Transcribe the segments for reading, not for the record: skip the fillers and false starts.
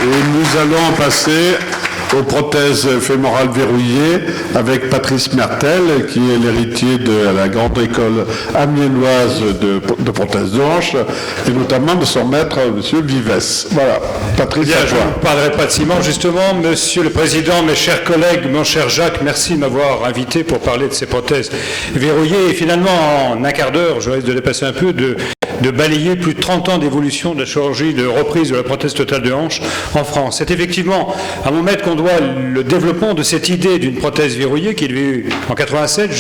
Et nous allons passer aux prothèses fémorales verrouillées avec Patrice Mertel, qui est l'héritier de la grande école amiénoise de prothèses de hanche, et notamment de son maître, M. Vives. Voilà, Patrice. Bien, je ne parlerai pas de ciment, justement. Monsieur le Président, mes chers collègues, mon cher Jacques, merci de m'avoir invité pour parler de ces prothèses verrouillées. Et finalement, en un quart d'heure, je risque de dépasser un peu, de balayer plus de 30 ans d'évolution de la chirurgie de reprise de la prothèse totale de hanche en France. C'est effectivement à mon maître qu'on doit le développement de cette idée d'une prothèse verrouillée qui est eu en 87.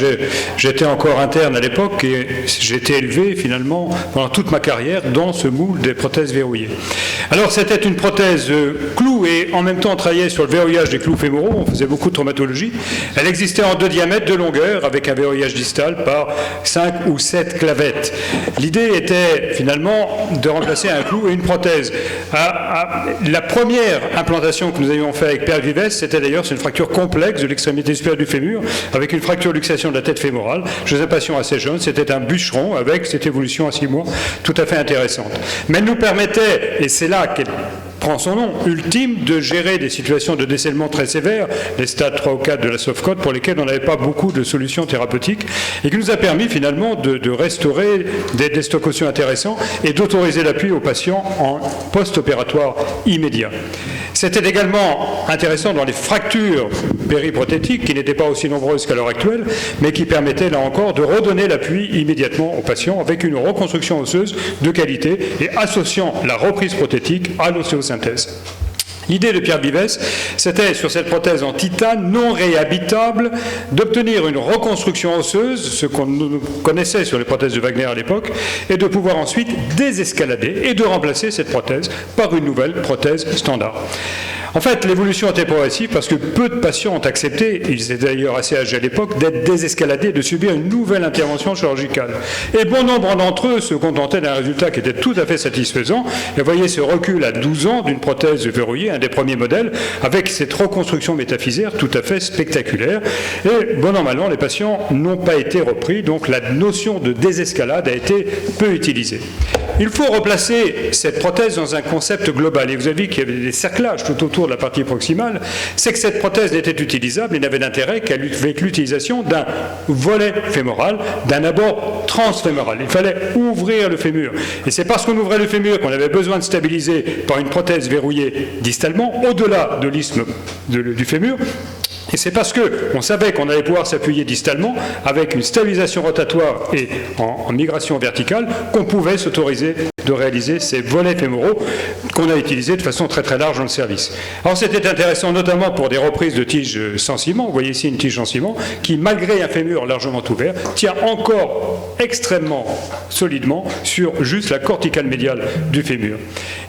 J'étais encore interne à l'époque et j'ai été élevé finalement pendant toute ma carrière dans ce moule des prothèses verrouillées. Alors c'était une prothèse clou et en même temps on travaillait sur le verrouillage des clous fémoraux, on faisait beaucoup de traumatologie. Elle existait en 2 diamètres de longueur avec un verrouillage distal par 5 ou 7 clavettes. L'idée était finalement de remplacer un clou et une prothèse. La première implantation que nous avions fait avec Pierre Vives, c'était d'ailleurs une fracture complexe de l'extrémité supérieure du fémur avec une fracture luxation de la tête fémorale. Je faisais un patient assez jeune, c'était un bûcheron avec cette évolution à 6 mois tout à fait intéressante. Mais elle nous permettait, et c'est là qu'elle prend son nom, ultime, de gérer des situations de décèlement très sévères, les stades 3 ou 4 de la soft-code, pour lesquels on n'avait pas beaucoup de solutions thérapeutiques, et qui nous a permis finalement de restaurer des déstockossions intéressants et d'autoriser l'appui aux patients en post-opératoire immédiat. C'était également intéressant dans les fractures périprothétiques, qui n'étaient pas aussi nombreuses qu'à l'heure actuelle, mais qui permettaient là encore de redonner l'appui immédiatement aux patients avec une reconstruction osseuse de qualité et associant la reprise prothétique à l'ostéosynthèse. L'idée de Pierre Vives, c'était, sur cette prothèse en titane non réhabitable, d'obtenir une reconstruction osseuse, ce qu'on connaissait sur les prothèses de Wagner à l'époque, et de pouvoir ensuite désescalader et de remplacer cette prothèse par une nouvelle prothèse standard. En fait, l'évolution était progressive parce que peu de patients ont accepté, ils étaient d'ailleurs assez âgés à l'époque, d'être désescaladés, de subir une nouvelle intervention chirurgicale. Et bon nombre d'entre eux se contentaient d'un résultat qui était tout à fait satisfaisant. Et vous voyez ce recul à 12 ans d'une prothèse verrouillée, un des premiers modèles, avec cette reconstruction métaphysaire tout à fait spectaculaire. Et bon an, mal an, les patients n'ont pas été repris, donc la notion de désescalade a été peu utilisée. Il faut replacer cette prothèse dans un concept global. Et vous avez vu qu'il y avait des cerclages tout autour de la partie proximale. C'est que cette prothèse n'était utilisable et n'avait d'intérêt qu'avec l'utilisation d'un volet fémoral, d'un abord transfémoral. Il fallait ouvrir le fémur. Et c'est parce qu'on ouvrait le fémur qu'on avait besoin de stabiliser par une prothèse verrouillée distalement, au-delà de l'isthme du fémur. Et c'est parce qu'on savait qu'on allait pouvoir s'appuyer distalement avec une stabilisation rotatoire et en migration verticale qu'on pouvait s'autoriser de réaliser ces volets fémoraux qu'on a utilisés de façon très très large dans le service. Alors c'était intéressant notamment pour des reprises de tiges sans ciment. Vous voyez ici une tige en ciment qui, malgré un fémur largement ouvert, tient encore extrêmement solidement sur juste la corticale médiale du fémur.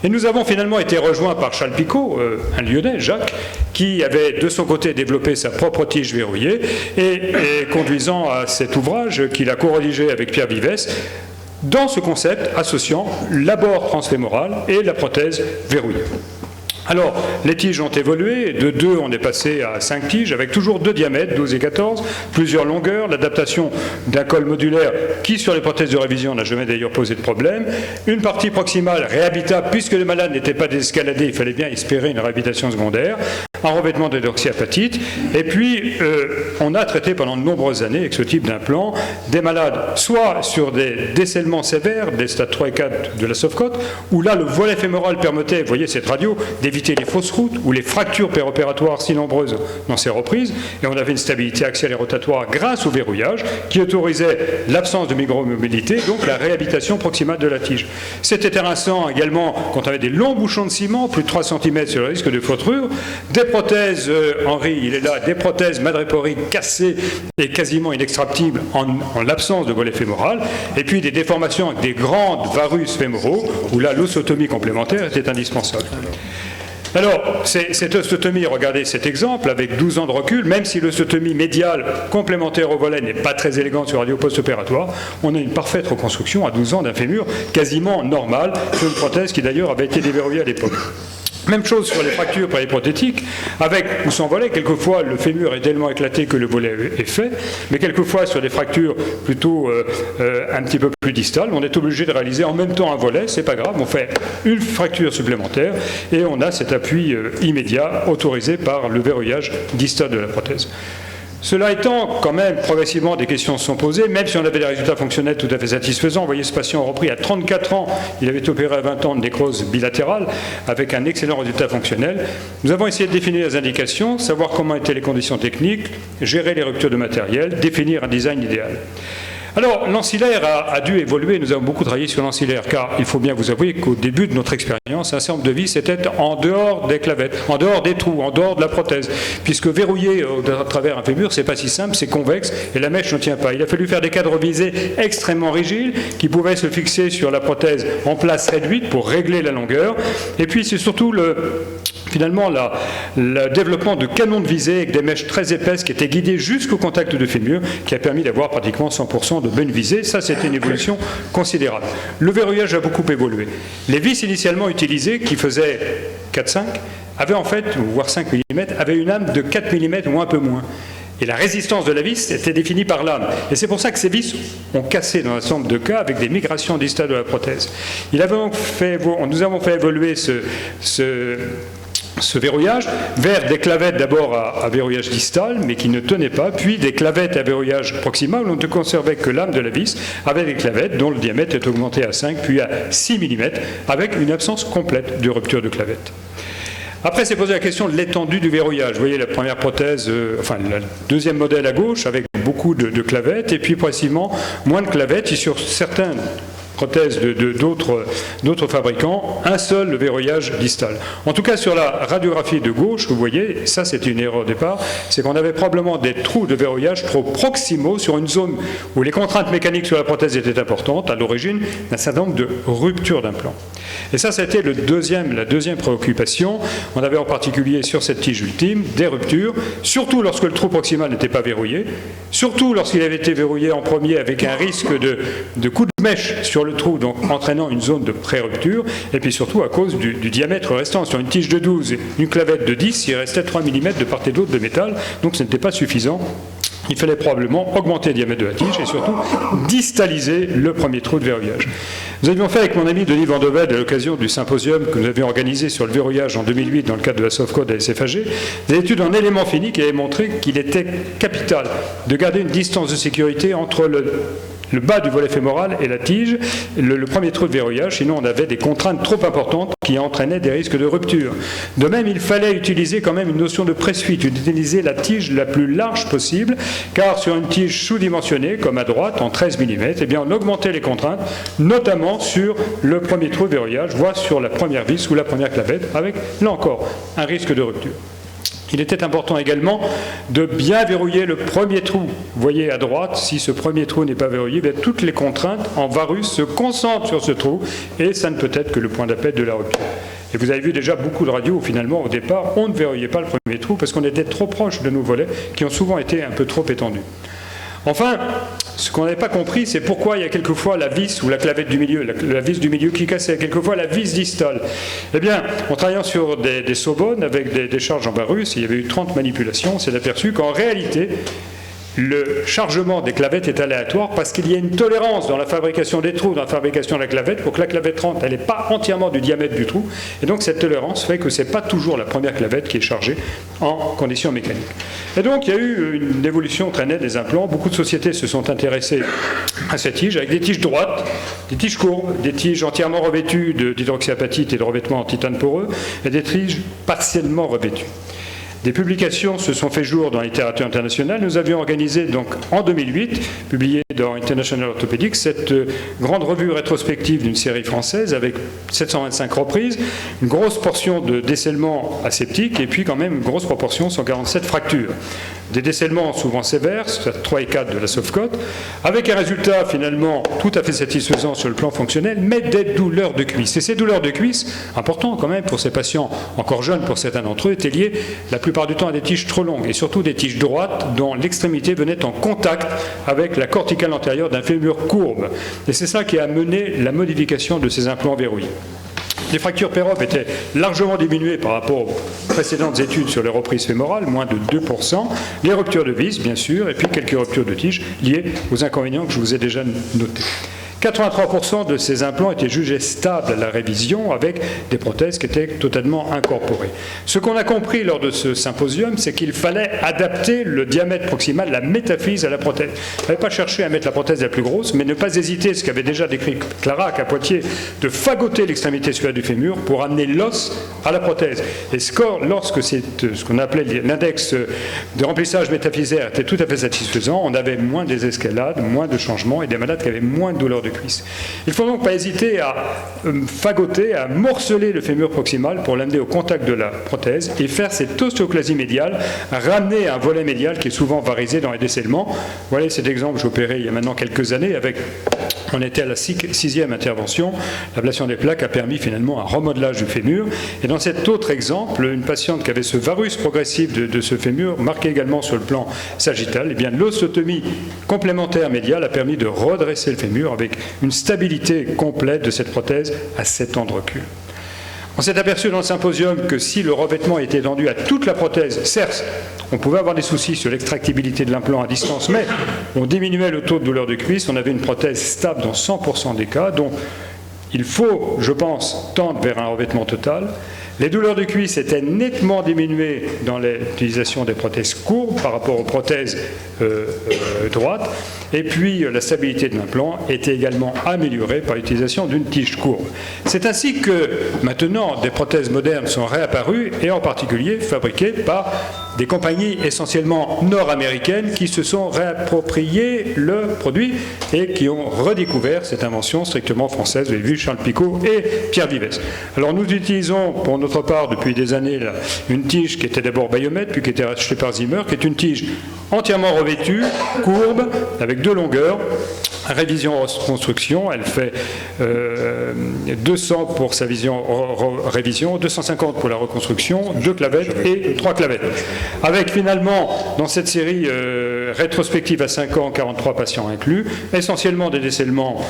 Et nous avons finalement été rejoints par Charles Picot, un Lyonnais, Jacques, qui avait de son côté développé sa propre tige verrouillée et conduisant à cet ouvrage qu'il a co-rédigé avec Pierre Vives dans ce concept associant l'abord transfémoral et la prothèse verrouillée. Alors, les tiges ont évolué, de 2 on est passé à 5 tiges, avec toujours 2 diamètres, 12 et 14, plusieurs longueurs, l'adaptation d'un col modulaire qui, sur les prothèses de révision, n'a jamais d'ailleurs posé de problème, une partie proximale réhabitable, puisque le malade n'était pas désescaladé, il fallait bien espérer une réhabilitation secondaire, un revêtement de doxyapatite, et puis on a traité pendant de nombreuses années, avec ce type d'implant, des malades, soit sur des décèlements sévères, des stades 3 et 4 de la soft-code, où là, le volet fémoral permettait, vous voyez cette radio, d'éviter les fausses routes ou les fractures péropératoires si nombreuses dans ces reprises, et on avait une stabilité axiale et rotatoire grâce au verrouillage qui autorisait l'absence de micromobilité, donc la réhabilitation proximale de la tige. C'était intéressant également quand on avait des longs bouchons de ciment, plus de 3 cm sur le risque de faussure, des prothèses, Henri, il est là, des prothèses madréporiques cassées et quasiment inextractibles en l'absence de volet fémoral, et puis des déformations avec des grandes varus fémoraux, où là l'ossotomie complémentaire était indispensable. Alors, cette ostotomie, regardez cet exemple, avec 12 ans de recul, même si l'ostotomie médiale complémentaire au volet n'est pas très élégante sur radio post-opératoire, on a une parfaite reconstruction à 12 ans d'un fémur quasiment normal, sur une prothèse qui d'ailleurs avait été déverrouillée à l'époque. Même chose sur les fractures périprothétiques, avec ou sans volet. Quelquefois, le fémur est tellement éclaté que le volet est fait, mais quelquefois, sur des fractures plutôt un petit peu plus distales, on est obligé de réaliser en même temps un volet. C'est pas grave, on fait une fracture supplémentaire et on a cet appui immédiat autorisé par le verrouillage distal de la prothèse. Cela étant, quand même, progressivement, des questions se sont posées, même si on avait des résultats fonctionnels tout à fait satisfaisants. Vous voyez, ce patient a repris à 34 ans, il avait été opéré à 20 ans de nécrose bilatérale, avec un excellent résultat fonctionnel. Nous avons essayé de définir les indications, savoir comment étaient les conditions techniques, gérer les ruptures de matériel, définir un design idéal. Alors, l'ancillaire a dû évoluer, nous avons beaucoup travaillé sur l'ancillaire, car il faut bien vous avouer qu'au début de notre expérience, un certain nombre de vis étaient en dehors des clavettes, en dehors des trous, en dehors de la prothèse, puisque verrouiller à travers un fémur, c'est pas si simple, c'est convexe, et la mèche ne tient pas. Il a fallu faire des cadres visés extrêmement rigides, qui pouvaient se fixer sur la prothèse en place réduite pour régler la longueur, et puis c'est surtout finalement le développement de canons de visée avec des mèches très épaisses qui étaient guidées jusqu'au contact de fémur, qui a permis d'avoir pratiquement 100% de bonne visée. Ça, c'était une évolution considérable. Le verrouillage a beaucoup évolué. Les vis initialement utilisées, qui faisaient 4-5, avaient en fait, voire 5 mm, avaient une âme de 4 mm ou un peu moins. Et la résistance de la vis était définie par l'âme. Et c'est pour ça que ces vis ont cassé dans un certain nombre de cas avec des migrations distales de la prothèse. Nous avons fait évoluer ce verrouillage vers des clavettes d'abord à verrouillage distal, mais qui ne tenaient pas, puis des clavettes à verrouillage proximal où on ne conservait que l'âme de la vis, avec des clavettes dont le diamètre est augmenté à 5 puis à 6 mm, avec une absence complète de rupture de clavette. Après, s'est posé la question de l'étendue du verrouillage. Vous voyez la première prothèse, enfin le deuxième modèle à gauche, avec beaucoup de clavettes, et puis progressivement moins de clavettes, et sur certaines prothèses d'autres fabricants, un seul verrouillage distal. En tout cas, sur la radiographie de gauche, vous voyez, ça c'était une erreur au départ, c'est qu'on avait probablement des trous de verrouillage trop proximaux sur une zone où les contraintes mécaniques sur la prothèse étaient importantes, à l'origine d'un certain nombre de ruptures d'implant. Et ça, c'était la deuxième préoccupation. On avait en particulier sur cette tige ultime des ruptures, surtout lorsque le trou proximal n'était pas verrouillé, surtout lorsqu'il avait été verrouillé en premier avec un risque de coup de mèche sur le trou, donc entraînant une zone de pré-rupture, et puis surtout à cause du diamètre restant. Sur une tige de 12 et une clavette de 10, il restait 3 mm de part et d'autre de métal, donc ce n'était pas suffisant. Il fallait probablement augmenter le diamètre de la tige et surtout distaliser le premier trou de verrouillage. Nous avions fait avec mon ami Denis Van de Velde à l'occasion du symposium que nous avions organisé sur le verrouillage en 2008 dans le cadre de la Softcode à SFAG, des études en éléments finis qui avaient montré qu'il était capital de garder une distance de sécurité entre le bas du volet fémoral et la tige, le premier trou de verrouillage, sinon on avait des contraintes trop importantes qui entraînaient des risques de rupture. De même, il fallait utiliser quand même une notion de presse-fuite, utiliser la tige la plus large possible, car sur une tige sous-dimensionnée, comme à droite, en 13 mm, eh bien on augmentait les contraintes, notamment sur le premier trou de verrouillage, voire sur la première vis ou la première clavette, avec, là encore, un risque de rupture. Il était important également de bien verrouiller le premier trou. Vous voyez à droite, si ce premier trou n'est pas verrouillé, bien, toutes les contraintes en varus se concentrent sur ce trou et ça ne peut être que le point d'appel de la rupture. Et vous avez vu déjà beaucoup de radios où finalement au départ on ne verrouillait pas le premier trou parce qu'on était trop proche de nos volets qui ont souvent été un peu trop étendus. Enfin, ce qu'on n'avait pas compris, c'est pourquoi il y a quelquefois la vis ou la clavette du milieu, la vis du milieu qui cassait, quelquefois la vis distale. Eh bien, en travaillant sur des Sobones avec des charges en varus, il y avait eu 30 manipulations, on s'est aperçu qu'en réalité, le chargement des clavettes est aléatoire parce qu'il y a une tolérance dans la fabrication des trous, dans la fabrication de la clavette, pour que la clavette rentre, elle n'est pas entièrement du diamètre du trou, et donc cette tolérance fait que ce n'est pas toujours la première clavette qui est chargée en conditions mécaniques. Et donc il y a eu une évolution très nette des implants, beaucoup de sociétés se sont intéressées à cette tige, avec des tiges droites, des tiges courbes, des tiges entièrement revêtues d'hydroxyapatite et de revêtement en titane poreux, et des tiges partiellement revêtues. Des publications se sont fait jour dans la littérature internationale. Nous avions organisé donc en 2008, publié dans International Orthopedics, cette grande revue rétrospective d'une série française avec 725 reprises, une grosse portion de décèlements aseptiques et puis quand même une grosse proportion, 147 fractures. Des décèlements souvent sévères, 3 et 4 de la Softcode, avec un résultat finalement tout à fait satisfaisant sur le plan fonctionnel, mais des douleurs de cuisse. Et ces douleurs de cuisse, important quand même pour ces patients encore jeunes, pour certains d'entre eux, étaient liées la plupart du temps à des tiges trop longues, et surtout des tiges droites dont l'extrémité venait en contact avec la corticale antérieure d'un fémur courbe. Et c'est ça qui a mené la modification de ces implants verrouillés. Les fractures pérope étaient largement diminuées par rapport aux précédentes études sur les reprises fémorales, moins de 2%. Les ruptures de vis, bien sûr, et puis quelques ruptures de tige liées aux inconvénients que je vous ai déjà notés. 83% de ces implants étaient jugés stables à la révision avec des prothèses qui étaient totalement incorporées. Ce qu'on a compris lors de ce symposium, c'est qu'il fallait adapter le diamètre proximal, la métaphyse à la prothèse. Il ne fallait pas chercher à mettre la prothèse la plus grosse, mais ne pas hésiter, ce qu'avait déjà décrit Clarac à Poitiers, de fagoter l'extrémité supérieure du fémur pour amener l'os à la prothèse. Et lorsque ce qu'on appelait l'index de remplissage métaphysaire était tout à fait satisfaisant, on avait moins de désescalades, moins de changements et des malades qui avaient moins de douleurs de cuisse. Il ne faut donc pas hésiter à fagoter, à morceler le fémur proximal pour l'amener au contact de la prothèse et faire cette ostéoclasie médiale, ramener un volet médial qui est souvent varisé dans les décellements. Voilà cet exemple que j'ai opéré il y a maintenant quelques années on était à la 6e intervention. L'ablation des plaques a permis finalement un remodelage du fémur. Et dans cet autre exemple, une patiente qui avait ce varus progressif de ce fémur, marqué également sur le plan sagittal, eh bien l'ostotomie complémentaire médiale a permis de redresser le fémur avec une stabilité complète de cette prothèse à 7 ans de recul. On s'est aperçu dans le symposium que si le revêtement était étendu à toute la prothèse, certes, on pouvait avoir des soucis sur l'extractibilité de l'implant à distance, mais on diminuait le taux de douleur de cuisse, on avait une prothèse stable dans 100% des cas, donc il faut, je pense, tendre vers un revêtement total. Les douleurs de cuisse étaient nettement diminuées dans l'utilisation des prothèses courbes par rapport aux prothèses droites. Et puis, la stabilité de l'implant était également améliorée par l'utilisation d'une tige courbe. C'est ainsi que, maintenant, des prothèses modernes sont réapparues, et en particulier fabriquées par des compagnies essentiellement nord-américaines qui se sont réappropriées le produit et qui ont redécouvert cette invention strictement française. Vous avez vu Charles Picot et Pierre Vives. Alors, nous utilisons, pour notre part, depuis des années, là, une tige qui était d'abord Biomet, puis qui était rachetée par Zimmer, qui est une tige entièrement revêtue, courbe, avec 2 longueurs. Révision reconstruction, elle fait 200 pour sa révision, 250 pour la reconstruction, 2 clavettes et 3 clavettes. Avec finalement, dans cette série rétrospective à 5 ans, 43 patients inclus, essentiellement des décellements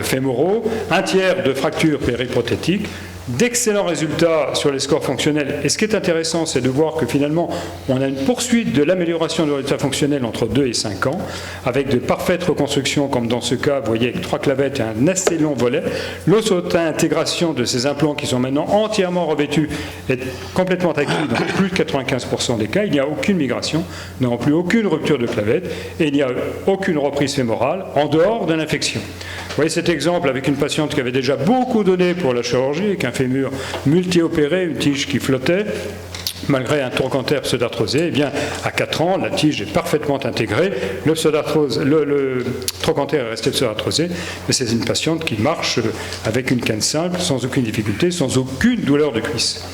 fémoraux, un tiers de fractures périprothétiques, d'excellents résultats sur les scores fonctionnels. Et ce qui est intéressant, c'est de voir que finalement, on a une poursuite de l'amélioration des résultats fonctionnels entre 2 et 5 ans, avec de parfaites reconstructions, comme dans ce cas, vous voyez, avec 3 clavettes et un assez long volet. L'auto-intégration de ces implants qui sont maintenant entièrement revêtus est complètement acquis dans plus de 95% des cas. Il n'y a aucune migration, non plus aucune rupture de clavette, et il n'y a aucune reprise fémorale en dehors de l'infection. Vous voyez cet exemple avec une patiente qui avait déjà beaucoup donné pour la chirurgie, avec un fémur multi-opéré, une tige qui flottait, malgré un trochanter pseudarthrosé. Eh bien, à 4 ans, la tige est parfaitement intégrée, le trochanter est resté pseudarthrosé, mais c'est une patiente qui marche avec une canne simple, sans aucune difficulté, sans aucune douleur de cuisse.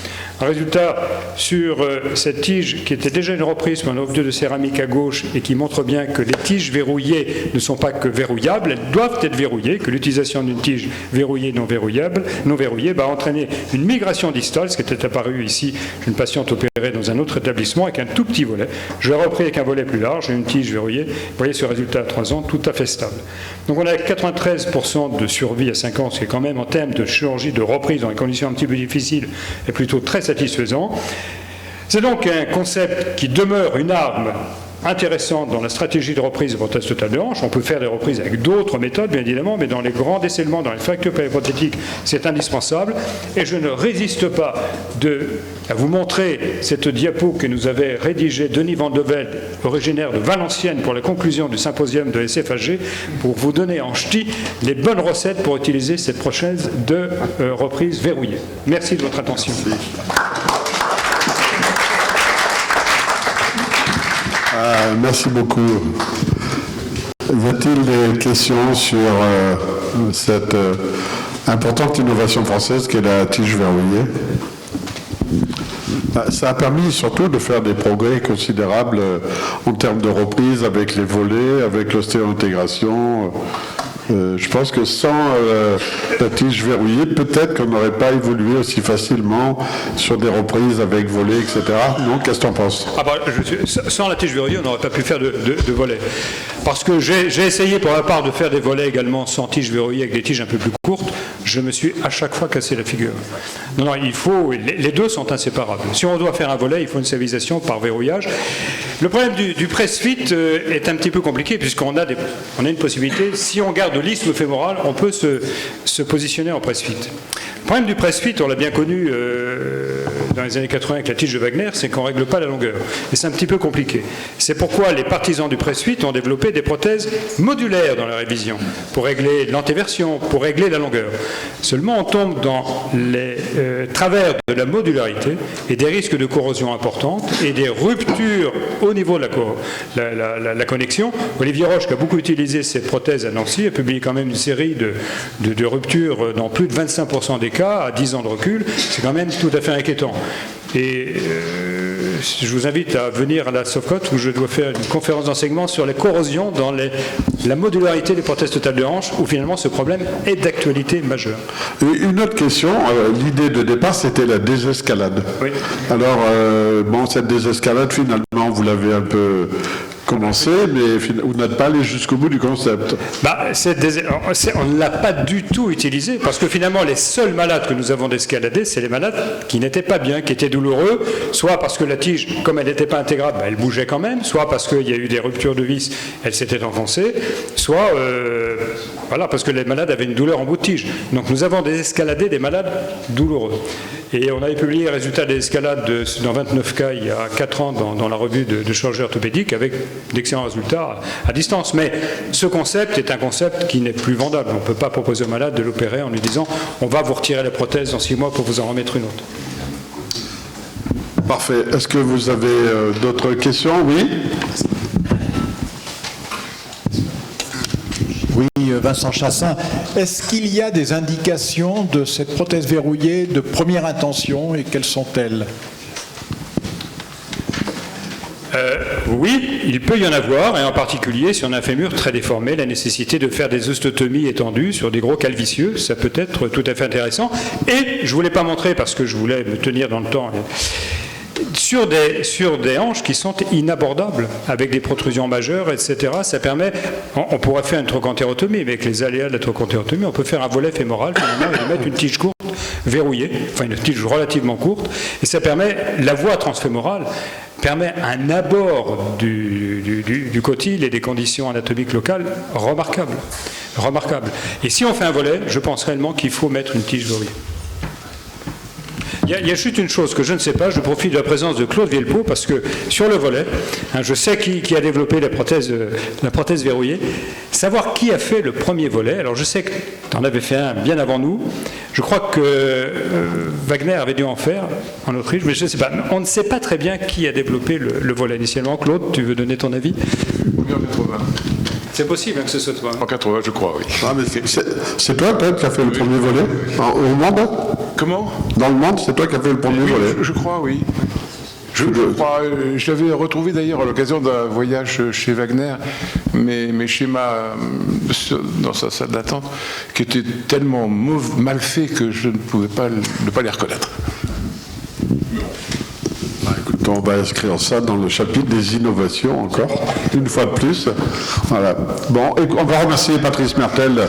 Un résultat sur cette tige qui était déjà une reprise pour un objet de céramique à gauche et qui montre bien que les tiges verrouillées ne sont pas que verrouillables, elles doivent être verrouillées, que l'utilisation d'une tige verrouillée non verrouillée va entraîner une migration distale, ce qui était apparu ici, une patiente opérée dans un autre établissement avec un tout petit volet. Je l'ai repris avec un volet plus large et une tige verrouillée. Vous voyez ce résultat à 3 ans, tout à fait stable. Donc on a 93% de survie à 5 ans, ce qui est quand même en termes de chirurgie de reprise dans les conditions un petit peu difficiles est plutôt très satisfaisant. C'est donc un concept qui demeure une arme intéressante dans la stratégie de reprise de prothèse totale de hanche. On peut faire des reprises avec d'autres méthodes, bien évidemment, mais dans les grands décellements, dans les fractures périprothétiques, c'est indispensable. Et je ne résiste pas à vous montrer cette diapo que nous avait rédigée Denis Van de Velde, originaire de Valenciennes, pour la conclusion du symposium de SFHG, pour vous donner en ch'ti les bonnes recettes pour utiliser cette prothèse de reprise verrouillée. Merci de votre attention. Merci beaucoup. Y a-t-il des questions sur cette importante innovation française qu'est la tige verrouillée? Ça a permis surtout de faire des progrès considérables en termes de reprise avec les volets, avec l'ostéo-intégration. Je pense que sans la tige verrouillée, peut-être qu'on n'aurait pas évolué aussi facilement sur des reprises avec volets, etc. Non, qu'est-ce que tu en penses? Sans la tige verrouillée, on n'aurait pas pu faire de volets. Parce que j'ai essayé pour ma part de faire des volets également sans tige verrouillée, avec des tiges un peu plus courtes. je me suis à chaque fois cassé la figure. Non, non, il faut, les deux sont inséparables. Si on doit faire un volet, il faut une stabilisation par verrouillage. Le problème du press-fit est un petit peu compliqué puisqu'on a, une possibilité, si on garde l'isthme fémoral, on peut se positionner en press-fit. Le problème du press-fit, on l'a bien connu dans les années 80 avec la tige de Wagner, c'est qu'on ne règle pas la longueur. Et c'est un petit peu compliqué. C'est pourquoi les partisans du press-fit ont développé des prothèses modulaires dans la révision, pour régler l'antéversion, pour régler la longueur. Seulement, on tombe dans les travers de la modularité et des risques de corrosion importantes et des ruptures au niveau de la connexion. Olivier Roche, qui a beaucoup utilisé ces prothèses à Nancy, a publié quand même une série de ruptures dans plus de 25% des cas, à 10 ans de recul. C'est quand même tout à fait inquiétant. Et je vous invite à venir à la Sofcote où je dois faire une conférence d'enseignement sur les corrosions dans la modularité des prothèses totales de hanche, où finalement ce problème est d'actualité majeure. Et une autre question, l'idée de départ c'était la désescalade. Oui. Alors, cette désescalade finalement vous l'avez un peu commencé, mais vous n'êtes pas allé jusqu'au bout du concept. On ne l'a pas du tout utilisé, parce que finalement, les seuls malades que nous avons d'escalader, c'est les malades qui n'étaient pas bien, qui étaient douloureux, soit parce que la tige, comme elle n'était pas intégrable, elle bougeait quand même, soit parce qu'il y a eu des ruptures de vis, elle s'était enfoncée, soit parce que les malades avaient une douleur en bout de tige. Donc nous avons désescaladé des malades douloureux. Et on avait publié les résultats des escalades dans 29 cas il y a 4 ans dans la revue de chirurgie orthopédique avec d'excellents résultats à distance. Mais ce concept est un concept qui n'est plus vendable. On ne peut pas proposer au malade de l'opérer en lui disant on va vous retirer la prothèse dans 6 mois pour vous en remettre une autre. Parfait. Est-ce que vous avez d'autres questions? Oui. Oui, Vincent Chassin. Est-ce qu'il y a des indications de cette prothèse verrouillée de première intention et quelles sont-elles? Oui, il peut y en avoir, et en particulier si on a un fémur très déformé, la nécessité de faire des ostotomies étendues sur des gros calvicieux, ça peut être tout à fait intéressant. Et je ne voulais pas montrer, parce que je voulais me tenir dans le temps, sur des hanches qui sont inabordables, avec des protrusions majeures, etc. Ça permet, on pourrait faire une trochantérotomie, mais avec les aléas de la trochantérotomie, on peut faire un volet fémoral, finalement, et mettre une tige courte verrouillée, enfin une tige relativement courte, et ça permet, la voie transfémorale permet un abord du cotyle et des conditions anatomiques locales remarquables. Et si on fait un volet, je pense réellement qu'il faut mettre une tige verrouillée. Il y a juste une chose que je ne sais pas, je profite de la présence de Claude Vielpeau, parce que sur le volet, je sais qui a développé la prothèse verrouillée, savoir qui a fait le premier volet. Alors je sais que tu en avais fait un bien avant nous, je crois que Wagner avait dû en faire en Autriche, mais je ne sais pas. On ne sait pas très bien qui a développé le volet initialement. Claude, tu veux donner ton avis? Oui, en 80. C'est possible que ce soit toi. En 80, je crois, oui. Ah, mais c'est toi peut-être qui a fait le premier volet au monde? Comment? Dans le monde, c'est toi qui as fait le premier volet? Je crois, oui. Je crois, je l'avais retrouvé d'ailleurs à l'occasion d'un voyage chez Wagner, mes schémas dans sa salle d'attente, qui étaient tellement mal faits que je ne pouvais pas ne pas les reconnaître. Écoute, on va inscrire ça dans le chapitre des innovations encore, une fois de plus. Voilà. Bon, et on va remercier Patrice Mertel